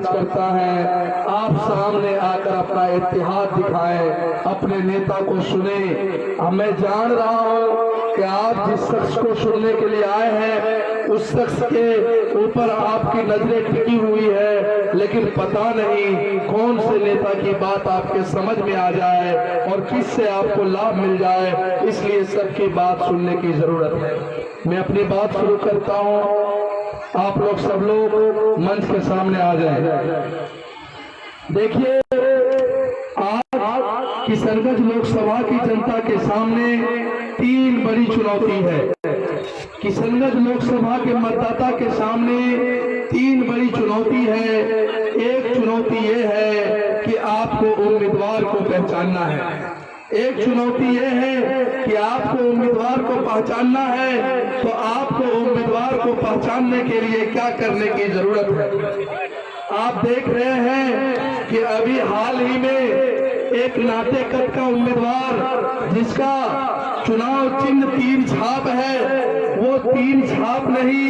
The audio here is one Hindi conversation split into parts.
करता है, आप सामने आकर अपना इत्तेहाद दिखाएं, अपने नेता को सुने। मैं जान रहा हूं कि आप जिस शख्स को सुनने के लिए आए हैं उस शख्स के ऊपर आपकी नजरें टिकी हुई है, लेकिन पता नहीं कौन से नेता की बात आपके समझ में आ जाए और किससे आपको लाभ मिल जाए, इसलिए सबकी बात सुनने की जरूरत है। मैं अपनी बात शुरू करता हूं। आप लोग सब लोग मंच के सामने आ जाएं। देखिए, आज किशनगंज लोकसभा की जनता के सामने 3 बड़ी चुनौती है। किशनगंज लोकसभा के मतदाता के सामने 3 बड़ी चुनौती है। एक चुनौती ये है कि आपको उम्मीदवार को पहचानना है। एक चुनौती ये है कि आपको उम्मीदवार को पहचानना है, तो आपको उम्मीदवार को पहचानने के लिए क्या करने की जरूरत है। आप देख रहे हैं कि अभी हाल ही में एक नाटेकट का उम्मीदवार जिसका चुनाव चिन्ह 3 छाप है, वो 3 छाप नहीं,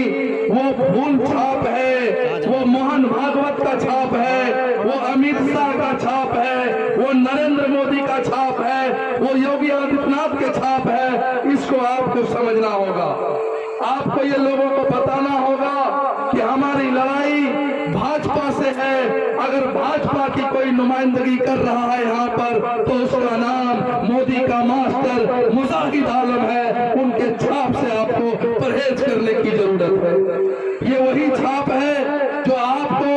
वो फूल छाप है, वो मोहन भागवत का छाप है, वो अमित शाह का छाप है, वो नरेंद्र मोदी का छाप है, वो योगी आदित्यनाथ के छाप है। इसको आपको समझना होगा। आपको ये लोगों को बताना होगा कि हमारी लड़ाई भाजपा से है। अगर भाजपा की कोई नुमाइंदगी कर रहा है यहाँ पर, तो उसका नाम मोदी का मास्टर मुजाहिद आलम है। उनके छाप से आपको परहेज करने की जरूरत है। ये वही छाप है जो आपको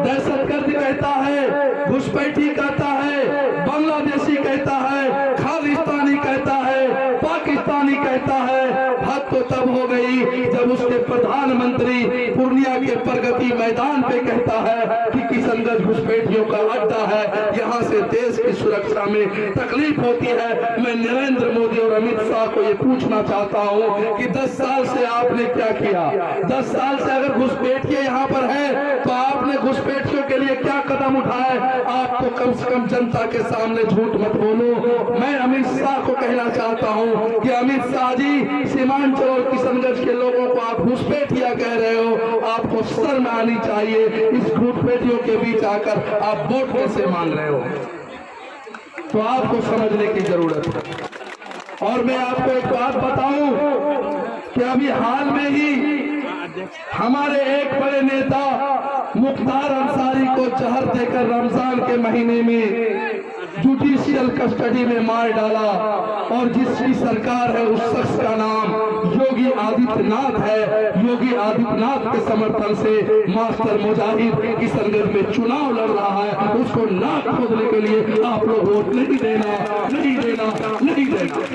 दहशतगर्द कहता है, घुसपैठी कहता है, बांग्लादेशी कहता है, खालिस्तानी कहता है, पाकिस्तानी कहता है। हद तो तब हो गई जब उसके प्रधानमंत्री पूर्णिया के प्रगति मैदान पे कहता है कि किशनगंज घुसपैठियों का अड्डा है, यहाँ से देश की सुरक्षा में तकलीफ होती है। मैं नरेंद्र मोदी और अमित शाह को ये पूछना चाहता हूँ कि 10 साल से आपने क्या किया? 10 साल से अगर घुसपैठिए यहाँ पर है तो आपने घुसपैठियों के लिए क्या कदम उठाए? आप तो कम से कम जनता के सामने झूठ मत बोलो। मैं अमित शाह को कहना चाहता हूँ कि अमित शाह जी, सीमांचल और किशनगंज के लोगों को आप घुसपैठिया कह रहे हो, आपको शर्म आनी चाहिए। इस घुसपैठियों के बीच आकर आप वोट कैसे मांग रहे हो? तो आपको समझने की जरूरत है। और मैं आपको एक बात बताऊं कि अभी हाल में ही हमारे एक बड़े नेता मुख्तार अंसारी को जहर देकर रमजान के महीने में जुडिशियल कस्टडी में मार डाला, और जिसकी सरकार है उस शख्स का नाम योगी आदित्यनाथ है। योगी आदित्यनाथ के समर्थन से मास्टर मुजाहिद किशनगंज में चुनाव लड़ रहा है। उसको नाक खोदने के लिए आप लोग वोट नहीं देना, नहीं देना, नहीं देना।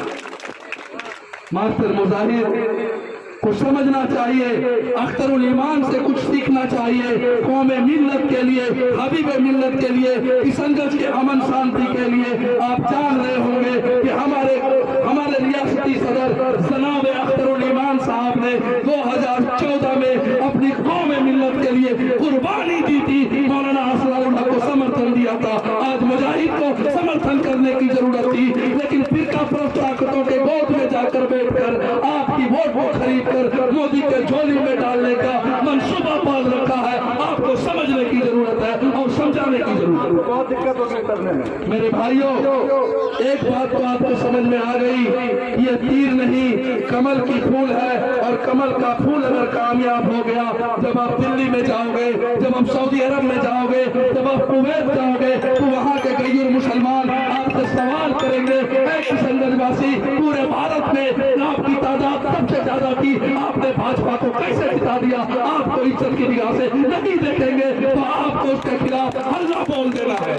मास्टर मुजाहिद को समझना चाहिए, अख्तरुल ईमान से कुछ सीखना चाहिए। कौमे मिल्लत के लिए, हबीब मिल्लत के लिए, किशनगंज के अमन शांति के लिए आप जान रहे होंगे कि हमारे रियासती सदर जनाब अख्तरुल ईमान साहब ने 2014 में अपनी कौमे मिल्लत के लिए कुर्बानी दी थी। मौलाना असदुल्लाह को समर्थन दिया था। आज मुजाहिद को समर्थन करने की जरूरत थी, लेकिन फिरका परस्त ताकतों के गोद में जाकर बैठकर आपकी वोट को खरीद कर मोदी के झोली में डालने का मंसूबा पाल रखा है। आपको समझने की जरूरत है और समझाने की जरूरत है। बहुत दिक्कत होगी करने में। मेरे भाइयों, एक बात तो आपको समझ में आ गई, ये तीर नहीं कमल की फूल है, और कमल का फूल अगर कामयाब हो गया, जब आप दिल्ली में जाओगे, जब आप सऊदी अरब में जाओगे, जब आप कुवैत जाओगे, तो वहाँ के गैर मुसलमान आपसे सवाल करेंगे, किशनगंजवासी पूरे भारत में आपकी तादाद सबसे ज्यादा थी, आपने भाजपा को कैसे जिता दिया? आपको इज्जत की निगाह से नहीं देखेंगे, तो आपको उसके खिलाफ हल्ला बोल देना है।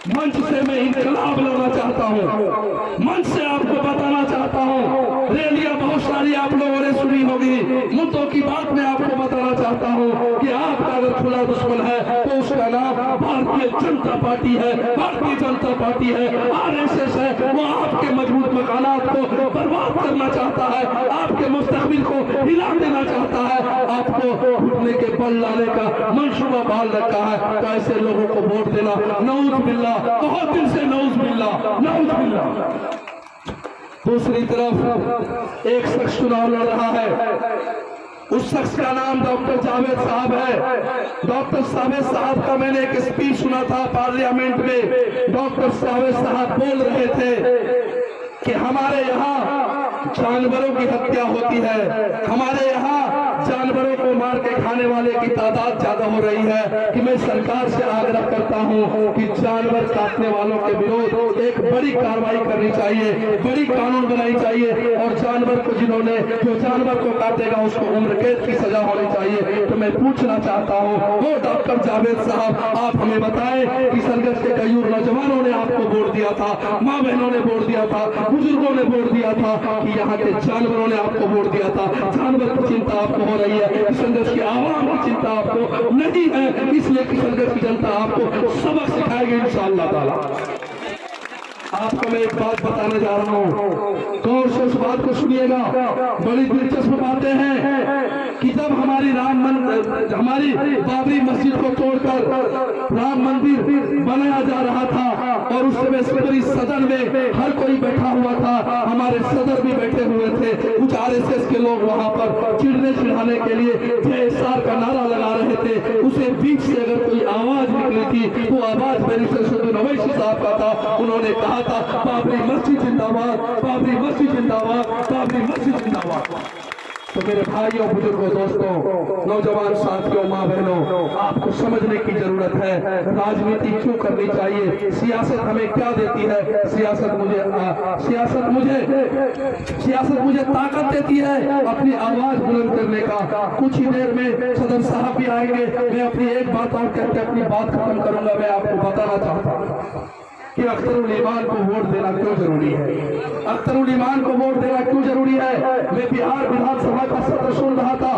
मंच से मैं इनकलाब लड़ना चाहता हूँ, मंच से आपको बताना चाहता हूँ। रैलियां बहुत सारी आप लोगों ने सुनी होगी, मुद्दों की बात मैं आपको बताना चाहता हूँ कि आपका अगर खुला दुश्मन है तो उसका नाम भारतीय जनता पार्टी है। भारतीय जनता पार्टी है, आरएसएस है। वो आपके मजबूत मकानात को बर्बाद करना चाहता है, आपके मुस्तकबिल को हिला देना चाहता है, आपको घुटने के बल लाने का मंसूबा बाल रखा है। तो ऐसे लोगों को वोट देना नऊज बिल्लाह, बहुत दिन से नऊज बिल्लाह, नऊज बिल्लाह। दूसरी तरफ एक शख्स चुनाव लड़ रहा है, उस शख्स का नाम डॉक्टर जावेद साहब है। डॉक्टर जावेद साहब का मैंने एक स्पीच सुना था पार्लियामेंट में। डॉक्टर जावेद साहब बोल रहे थे कि हमारे यहाँ जानवरों की हत्या होती है, हमारे यहाँ जानवरों को मार के खाने वाले की तादाद ज्यादा हो रही है कि मैं सरकार से आग्रह करता हूँ कि जानवर काटने वालों के विरोध एक बड़ी कार्रवाई करनी चाहिए, बड़ी कानून बनाई चाहिए और जानवर को जो जानवर को काटेगा उसको उम्र कैद की सजा होनी चाहिए। तो मैं पूछना चाहता हूँ, वो डॉक्टर जावेद साहब, आप हमें बताएं कि सरगस के कईयूर नौजवानों ने आपको वोट दिया था, माँ बहनों ने वोट दिया था, बुजुर्गों ने वोट दिया था कि यहाँ के जानवरों ने आपको वोट दिया था। जानवर की चिंता आपको हो रही है, किशनगंज की आवाम की चिंता आपको नहीं है, इसलिए किशनगंज की जनता आपको सबक सिखाएगी इंशाअल्लाह ताला। आपको मैं एक बात बताने जा रहा हूँ, गौर से उस बात को सुनिएगा। बड़ी दिलचस्प बातें हैं कि जब हमारी हमारी बाबरी मस्जिद को तोड़कर राम मंदिर बनाया जा रहा था और उस समय पूरी सदन में हर कोई बैठा हुआ था, हमारे सदर भी बैठे हुए थे, कुछ RSS के लोग वहां पर चिढ़ने चिढ़ाने के लिए JSR का नारा लगा रहे थे। उसे बीच से अगर कोई आवाज निकली थी वो आवाज बैरिस्टर शुद्ध अवैसी साहब का था। उन्होंने कहा था बाबरी मस्जिद जिंदाबाद, बाबरी मस्जिद जिंदाबाद, बाबरी मस्जिद जिंदाबाद। तो मेरे भाइयों, बुजुर्गों, दोस्तों, नौजवान साथियों, माँ बहनों, आपको समझने की जरूरत है राजनीति क्यों करनी चाहिए, सियासत हमें क्या देती है। सियासत मुझे ताकत देती है अपनी आवाज बुलंद करने का। कुछ ही देर में सदर साहब भी आएंगे, मैं अपनी एक बात और कहकर अपनी बात खत्म करूंगा। मैं आपको बताना चाहता हूँ कि अख्तरुल ईमान को वोट देना क्यों जरूरी है। अख्तरुल ईमान को वोट देना क्यों जरूरी है। मैं बिहार विधानसभा का सत्र सुन रहा था,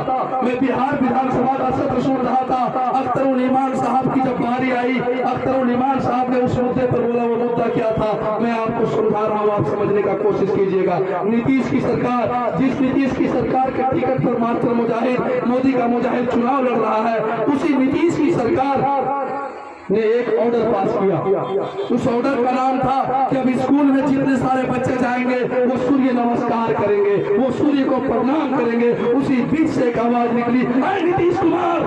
अख्तरुल ईमान साहब की जब बारी आई, अख्तरुल ईमान साहब ने उस मुद्दे पर बोला। वो मुद्दा क्या था मैं आपको समझा रहा हूँ, आप समझने का कोशिश कीजिएगा। नीतीश की सरकार, जिस नीतीश की सरकार के टिकट पर मात्र मुजाहिद, मोदी का मुजाहिद चुनाव लड़ रहा है, उसी नीतीश की सरकार ने एक ऑर्डर पास किया। उस ऑर्डर का नाम था कि अब स्कूल में जितने सारे बच्चे जाएंगे वो सूर्य नमस्कार करेंगे, वो सूर्य को प्रणाम करेंगे। उसी बीच से एक आवाज निकली, नीतीश कुमार,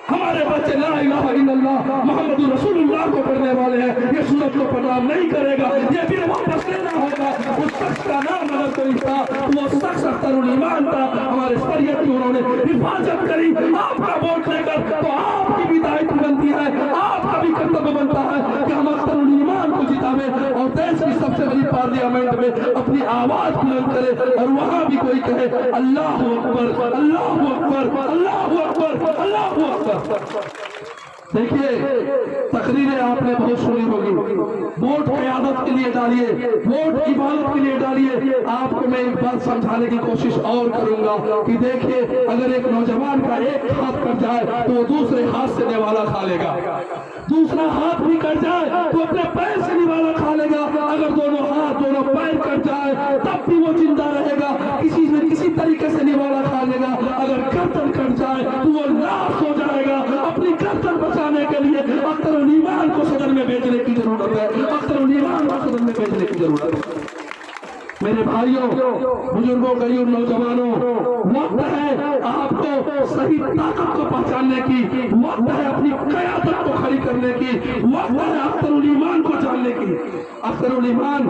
हमारे बच्चे ला इलाहा इल्लल्लाह मोहम्मद रसूलुल्लाह को पढ़ने वाले हैं, ये सूरज को प्रणाम नहीं करेगा, ये भी वापस लेना होगा। उस शख्स का नाम अगर कोई था वो शख्स अख्तरुल ईमान था। हमारे शरीयत की उन्होंने हिफाजत करी। आपका वोट लेकर तो आपकी भी दायित्व बनती है, आपका भी कर्तव्य बनता है कि हम अख्तरुल ईमान को जितावे और देश की सबसे बड़ी पार्लियामेंट में अपनी आवाज बुलंद करे और वहां भी कोई कहे अल्लाहू अकबर, अल्लाहू अकबर, अल्लाहू अकबर, अल्लाहू अकबर। देखिए, तकरीरें आपने बहुत सुनी होगी। वोट क़यादत के लिए डालिए, वोट इबादत के लिए डालिए। आपको मैं एक बात समझाने की कोशिश और करूंगा कि देखिए, अगर एक नौजवान का एक हाथ कट जाए तो वो दूसरे हाथ से निवाला खा लेगा, दूसरा हाथ भी कट जाए तो अपने पैर से निवाला खा लेगा। अगर दोनों हाथ दोनों पैर कट जाए तब भी वो जिंदा रहेगा, किसी न किसी तरीके से निवाला खा लेगा। अगर गर्दन कट जाए तो वो लाश हो जाएगा। अपनी गर्दन बचाने के लिए अख्तरुल ईमान को सदन में भेजने की जरूरत है, अख्तरुल ईमान को सदन में भेजने की जरूरत है। मेरे भाइयों, बुजुर्गों, गरीब नौजवानों, वक्त है आपको सही ताकत को पहचानने की, वक्त है अपनी क़यादत को खड़ी करने की, वक्त है अख्तरुल ईमान को जानने की। अख्तरुल ईमान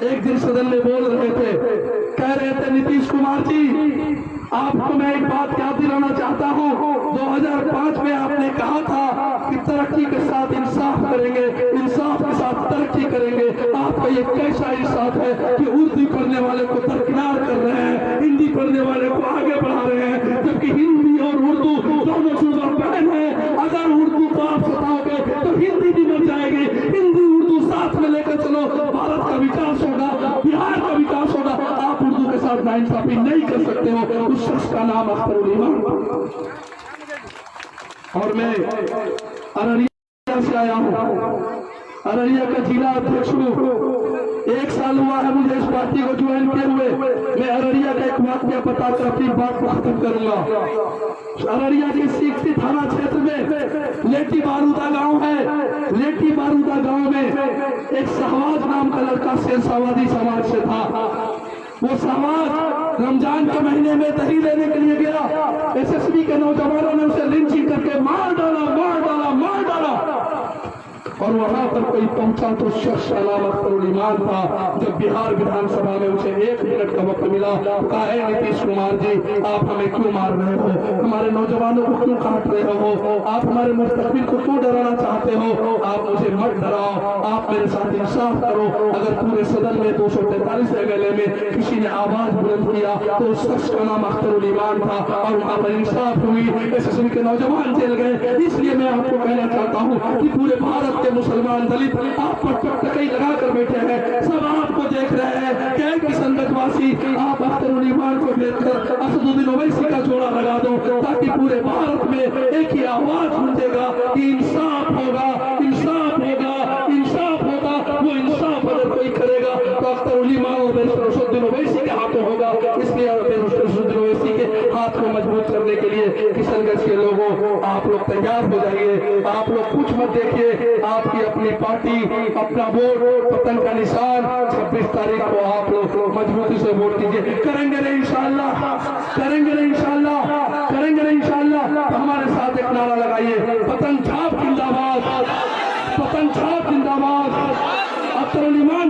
एक दिन सदन में बोल रहे थे, कह रहे थे नीतीश कुमार जी, आपको मैं एक बात याद दिलाना चाहता हूँ। 2005 में आपने कहा था कि तरक्की के साथ इंसाफ करेंगे, इंसाफ के साथ तरक्की करेंगे। आपका ये कैसा इंसाफ है कि उर्दू पढ़ने वाले को दरकिनार कर रहे हैं, हिंदी पढ़ने वाले को आगे बढ़ा रहे हैं, जबकि हिंदी और उर्दू दोनों जुबान बहन है। अगर उर्दू को आप सताओगे तो हिंदी भी बन जाएगी। हिंदी उर्दू साथ में लेकर चलो, भारत का विकास होगा, बिहार का विकास होगा। आप उर्दू के साथ नाइंसाफी नहीं कर सकते हो। उस शख्स का नाम अख्तरुल ईमान। और मैं अररिया से आया हूँ, अररिया का जिला अध्यक्ष हूँ। 1 साल हुआ है मुझे इस पार्टी को ज्वाइन किए हुए। मैं अररिया का एक वाक्य बताकर अपनी बात को खत्म करूंगा। अररिया के सीखती थाना क्षेत्र में लेटी बारूदा गांव है। लेटी बारूदा गांव में एक शहबाज नाम का लड़का शेरशाहवादी समाज से था। वो समाज रमजान के महीने में दही लेने के लिए गया, एसएसबी के नौजवानों ने उसे लिंचिंग करके मार डाला, मार डाला, मार डाला। और वहां पर कोई पहुंचा तो शख्स सलामत करोड़ ईमान था। जब बिहार विधानसभा में उसे 1 मिनट का वक्त मिला, कहा है नीतीश कुमार जी, आप हमें क्यों मार रहे हो, हमारे नौजवानों को क्यों काट रहे हो, आप हमारे मुस्तकबिल को क्यों डराना चाहते हो, आप मुझे मत डराओ, आप मेरे साथ इंसाफ करो। अगर पूरे सदन में 243 गले में किसी ने आवाज बुलंद किया तो उस शख्स का नाम अख्तरुल ईमान था और वहां पर इंसाफ हुई, एसएसबी के नौजवान जेल गए। इसलिए मैं आपको कहना चाहता हूँ कि पूरे भारत मुसलमान दलित आप पर टकटकी लगा कर बैठे हैं, सब आपको देख रहे हैं। क्या किशनगंजवासी आप अख्तरुल ईमान को देखकर असदुद्दीन ओवैसी का जोड़ा लगा दो, ताकि पूरे भारत में एक ही आवाज गूंजेगा कि इंसाफ होगा, इंसाफ होगा, इंसाफ होगा। वो इंसाफ अगर कोई करेगा तो अख्तरुल ईमान और असदुद्दीन ओवैसी के हाथों होगा। इसलिए असदुद्दीन ओवैसी के हाथ को मजबूत करने के लिए किशनगंज के लोगों आप लोग तैयार हो जाइए। आप लोग कुछ मत देखिए, आपकी अपनी पार्टी, अपना वोट, पतन का निशान 26 तारीख को आप लोग मजबूती से वोट कीजिए। करेंगे नहीं इंशाअल्लाह, करेंगे नहीं इंशाअल्लाह, करेंगे नहीं इंशाअल्लाह। तो हमारे साथ एक नारा लगाइए, पतन छाप जिंदाबाद, पतन छाप जिंदाबाद, अख्तरुल ईमान